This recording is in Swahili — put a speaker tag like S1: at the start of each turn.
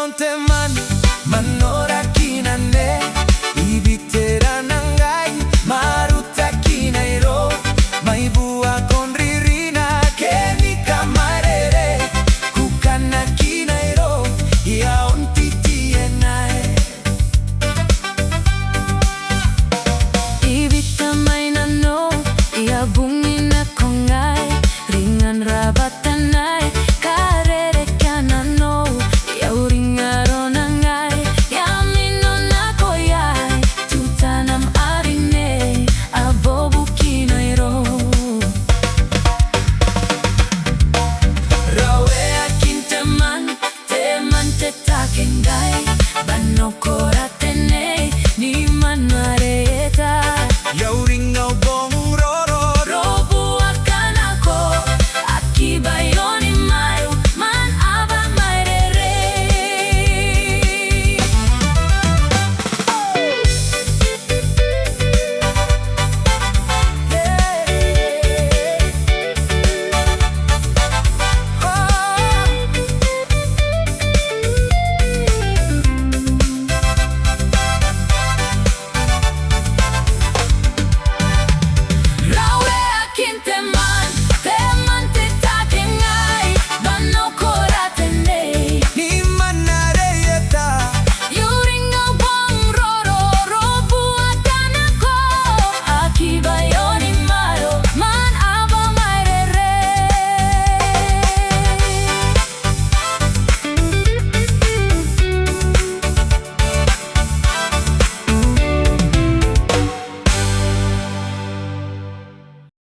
S1: on teman manora kinane ibitera nangai maruta kinairo maibua con ririna keni kamarere kukana kinairo ya ontiti enae
S2: ibita mainano ya bungina kongai ringan rabatanai karere kanano ya uringaro nangai ya mino nakoyai tutanam arine abobu kinairo rawe akin teman te takengai banokora